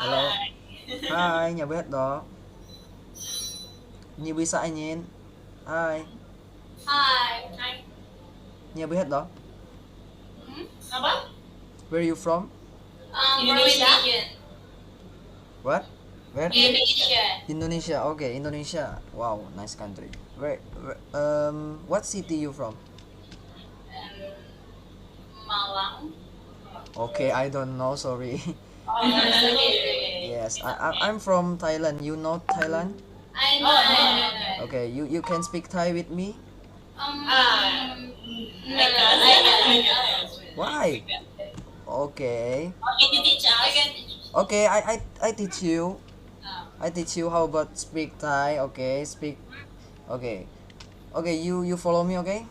Hello. Hai, nhà bếp đó. Nhiều bisa nhìn. Hai, Hai. Hai. nhà bếp đó. Apa? Where are you from? Indonesian. What? Where? Indonesia. Indonesia. Okay, Indonesia. Wow, nice country. What city you from? Malang. Okay, I don't know. Sorry. Okay. Yes, I'm from Thailand. You know Thailand? I know. Okay, you can speak Thai with me. No, I Why? Okay. Can you teach us? I can teach. Okay, I teach you. I teach you how about speak Thai. Okay, speak. Okay. Okay, you follow me, okay?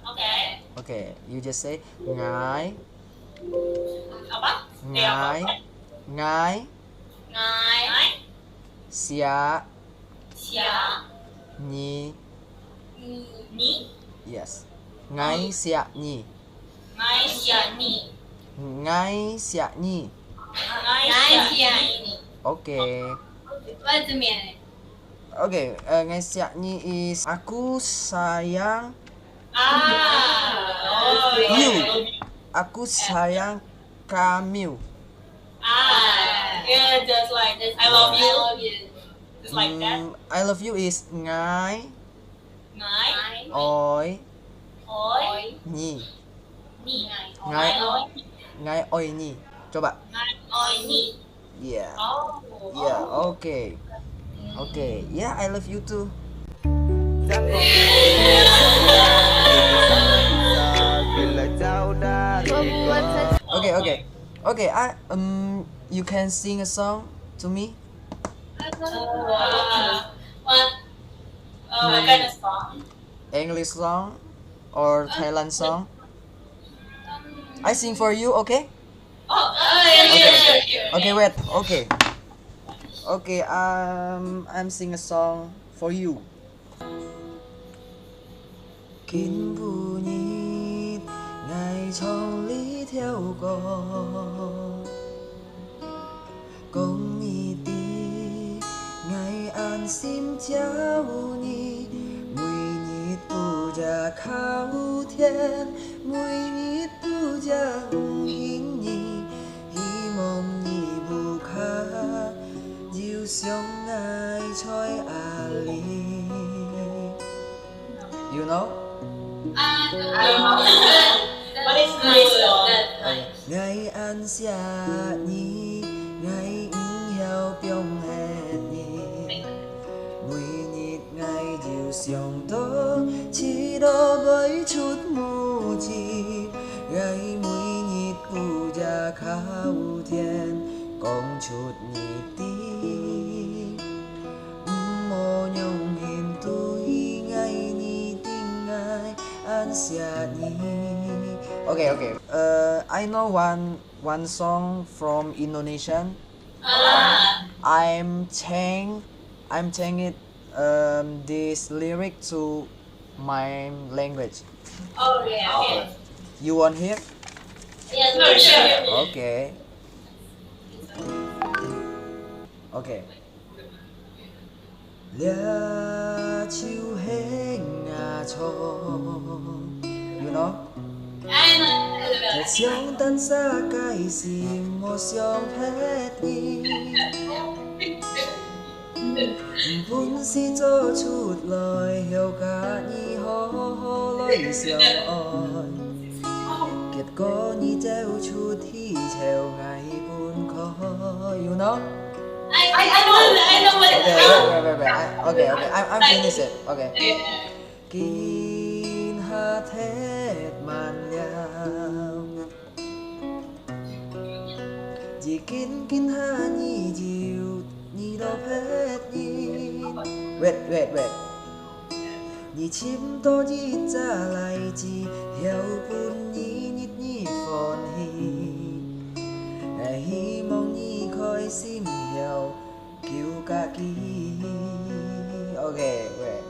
Okay. Okay, you just say ngái, Apa? ngái, ngái, Ngai. xia, Sia. nhi. Ni. Yes. Ngái xia nhi. Ngai sia ni. Ngái xia nhi. Ngai sia ni. Okay. What's the meaning? Okay, ngái xia nhi is aku sayang you. Aku sayang kamu. Yeah, just like this. I love you. I love you. Just like that. I love you is ngái Ngai. oi Oi. nhi. Ni. Ngai Oi. ngái oi nhi. Coba. Ngai. Oi. Ni. Yeah. Oh. Yeah, okay. Okay. Yeah, I love you too. Okay, okay. Okay, you can sing a song to me? What? What kind of song? English song or Thailand song? I sing for you, okay? Oh, yeah, sure. Okay, wait. Okay. Okay, I'm sing a song for you. Kinh vu nhịp ngày trong lý theo có công nhị tí ngày an xin cháu nhị mùi nhị tu gia khao thiên mùi nhị tu gia hình nhị hy mong nhị bù khá diệu sống ngày choi à li. You know? But it's nice though. Ngày ăn xia nhi ngày heo pyong hết nhi mùi nhịp ngày dịu xiong tố chỉ đó với chút mù chi ngày mùi nhịp cụ gia khao thiên còn chút nhịp tí mô nhung hình tôi ngày nhi tình ngày ăn xia nhi. Okay, okay. I know one song from Indonesian. I'm change it this lyric to my language. Oh yeah. Okay. You want hear? Yeah, sure. Okay. Okay. Lia chiu he nga cho. You know? I know. Một xiong tan xa cái gì một xiong hết đi vốn xin cho chút lời hiểu cả nhị hó lời xiong oi kiệt có nhị treo chút thì treo ngày buồn khó. You know? I know what it is. Okay, I'm finish it. Okay. Kin ha thét màn liao chỉ kin ha nhị diệu nhị đó hết nhìn. Wait. Nhị chim to nhị trả lại chỉ hiểu buồn nhị nhị phòn hi ngày hi mong nhị khói sim hiểu cứu cả kỳ. Okay, wait.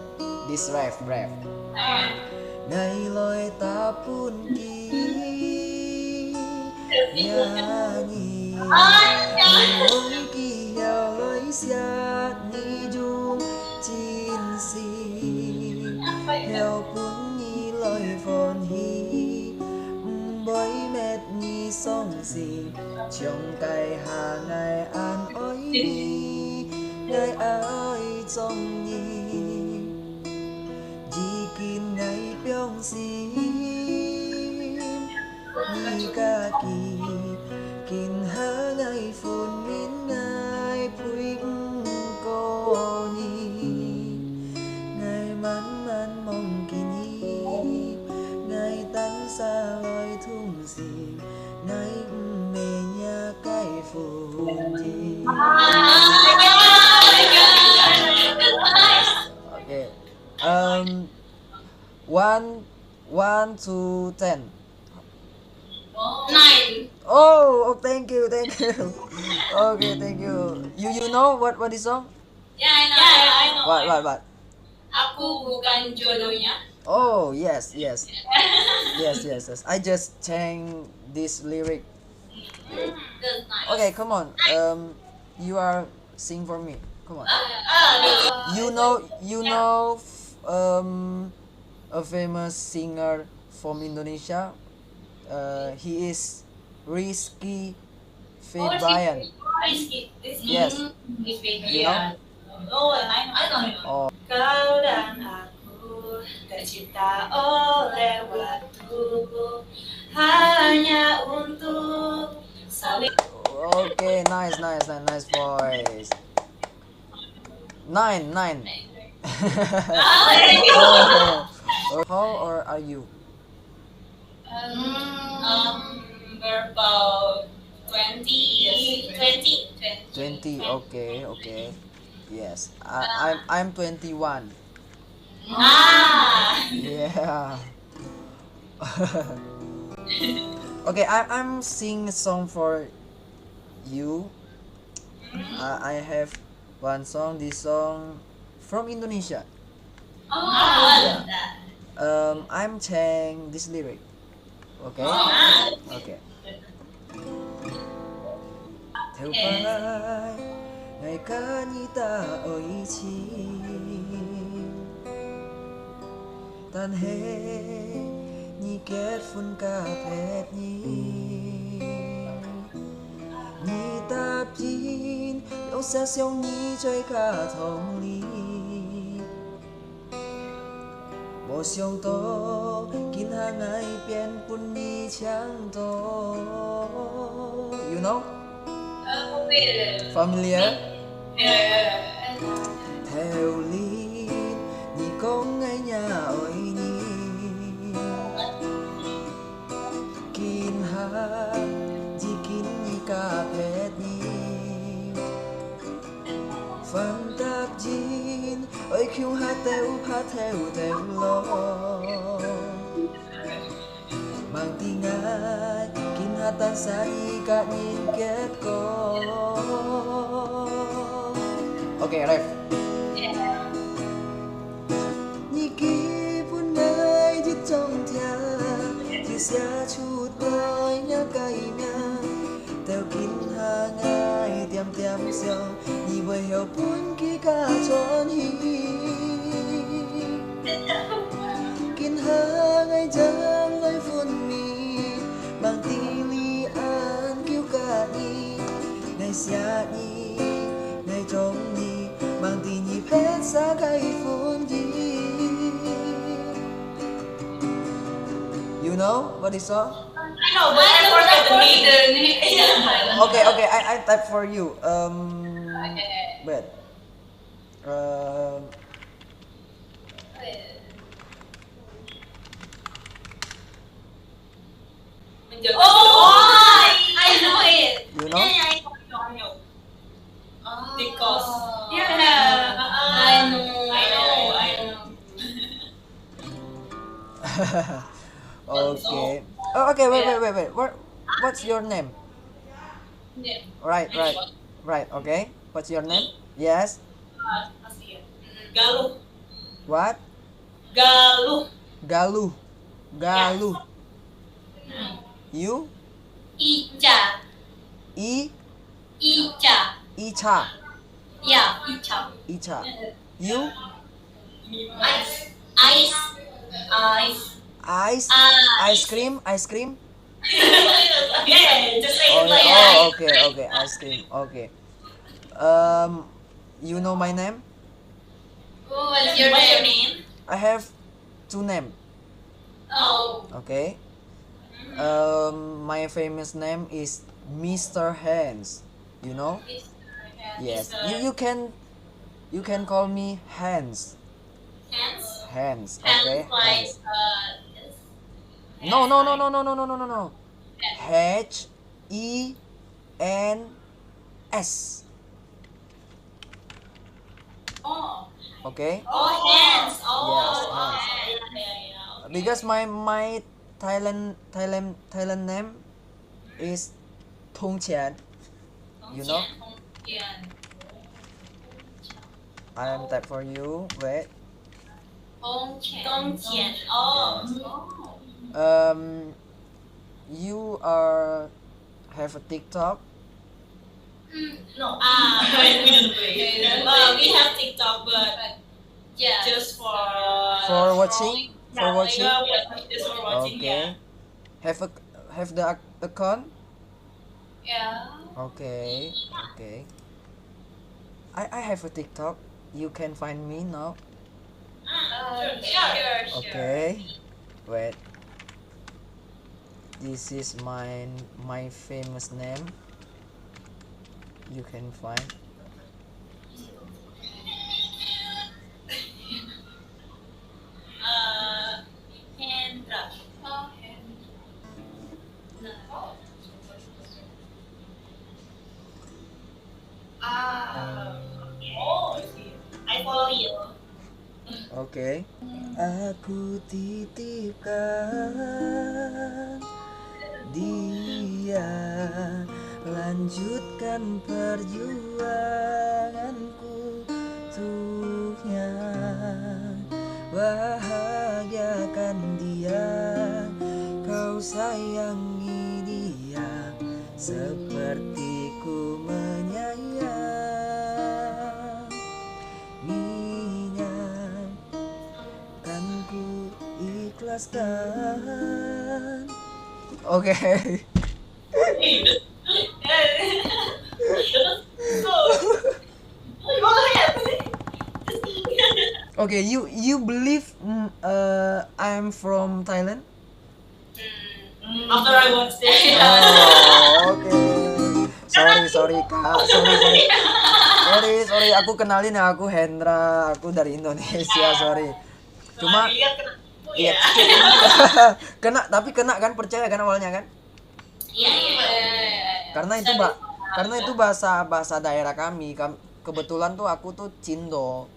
This rap. Ngày lối ta pun kỳ nhà nhị mong trong cái hà ngày an ôi đi ngày ai trong nhì chỉ kín ngày biong xì nhì ca kỳ kín hà ngày phun min ngày bụi cô nhì ngày mắn mắn mong kỳ nhì ngày tan xa lối thung gì ngày mẹ nhà cái phun gì. Okay. One to 10. 9. Oh, thank you. Okay, thank you. You know what is song? Yeah, I know. What? Aku bukan jodohnya. Oh, yes. I just sang this lyric. That's nice. Okay, come on. You are sing for me. Come on. You know a famous singer from Indonesia. He is Rizky Febian. Rizky. Yes. You know? Oh, I know. Oh. Kau dan aku tercipta oleh waktu hanya untuk saling. Okay, nice voice. 9. Oh. How old are you? We're about 20. 20. Okay. Yes. I'm 21. Yeah. Okay, I'm sing a song for you. I have one song. This song from Indonesia. I'm saying this lyric. Okay. Okay. Theo vai ngày ca như ta ôi chi tan he như kết phun ca phết như tạp chín yêu xa xiong như chơi ca thông lý bộ xiong tô kín hàng ngày biến bún như chẳng tô. You know? Familiar? Theo lý nhị con ngay nhà ôi nhị kín ha chỉ kín nhị ca phết nhị phần tạp chín ôi khiêu hát theo lo mang tiếng ai kín hát tan xa đi cả nhìn kết có. Okay, ref. Nhị kỳ buồn ngày đi trong thia thì sẽ chút đôi nhá cay nhá theo kín hà ngày tiêm xiao nhị bởi hiểu buồn kỳ cả tròn hi kín hà ngày chẳng lời phun mi bằng tiếng li an kêu cả nhị ngày xa nhị ngày trong nhị mang tình nhị phết xa cái phun nhị. You know what is song? I know, but I forgot the name. Okay, I type for you. Wait. Oh, I know it. You know? Yeah, I know. Because I know. Okay. Oh, okay. Wait. What's your name? Yeah. Right. Okay. What's your name? Yes. Galuh. What? Galuh. Galuh. You? Ica. Icha. Yeah, Ica. You? Ice. Ice cream. Yeah, just say Oh it like yeah. that. Oh okay. Ice cream. Okay. You know my name? What's your name? I have two names. Oh. Okay. My famous name is Mr. Hands. You know? Yes. You can call me Hands. Hands. Hands. Hands Okay. like Hands. this. No. No. Hens. Oh. Okay. Oh, hands. Oh. Yes, hands. Yeah. Okay. Because my Thailand name is Thong Chian. You know? Yeah. I am type for you. Wait. Dongqian. Oh. Yes. Oh. You are have a TikTok. No. We have TikTok, but yeah, just For watching? For watching? Just for watching. Okay. Have the account? Yeah. Okay. I have a TikTok. You can find me now. Sure. Okay. Wait. This is my famous name. You can find. Hendra. Oh, Oh, I follow you. Oke. Aku titipkan dia, lanjutkan perjuanganku untuknya, bahagiakan dia, kau sayangi dia seperti ku menyayanginya, kan ku ikhlaskan. Oke. Okay, you believe I'm from Thailand? After I watched it. Oh, oke. Sorry Kak, sorry. Aku kenalin ya, aku Hendra, aku dari Indonesia, sorry. Cuma Iya. tapi kena kan, percaya kan awalnya kan? Iya. Karena itu bahasa daerah kami. Kebetulan tuh aku tuh Cindo.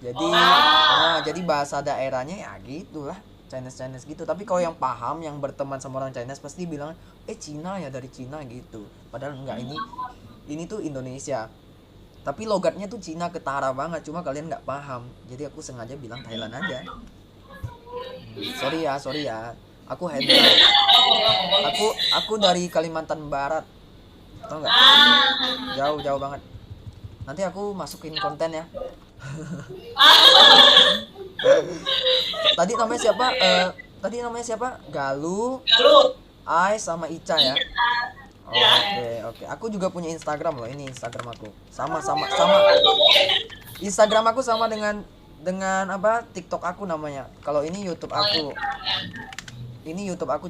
Jadi bahasa daerahnya ya gitulah, Chinese gitu. Tapi kalau yang paham, yang berteman sama orang Chinese pasti bilang Cina ya, dari Cina gitu. Padahal enggak, ini tuh Indonesia. Tapi logatnya tuh Cina ketara banget, cuma kalian nggak paham. Jadi aku sengaja bilang Thailand aja. Sorry ya. Aku Hendra. Aku dari Kalimantan Barat. Tau nggak? Jauh banget. Nanti aku masukin konten ya. Tadi namanya siapa? Galuh, Ai sama Ica ya. Oke. Aku juga punya Instagram loh. Ini Instagram aku. Sama. Instagram aku sama dengan apa? TikTok aku namanya. Kalau ini YouTube aku.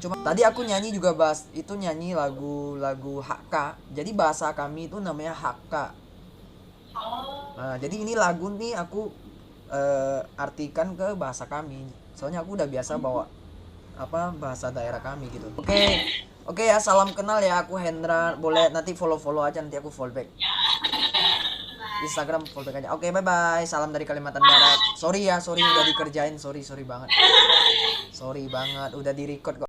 Cuma tadi aku nyanyi juga nyanyi lagu Hakka. Jadi bahasa kami itu namanya Hakka. Nah, jadi ini lagu nih aku artikan ke bahasa kami. Soalnya aku udah biasa bawa bahasa daerah kami gitu. Oke ya, salam kenal ya, aku Hendra. Boleh nanti follow aja, nanti aku follow back. Instagram follow back aja. Oke, bye. Salam dari Kalimantan Barat. Sorry udah dikerjain. Sorry banget. Udah di record kok.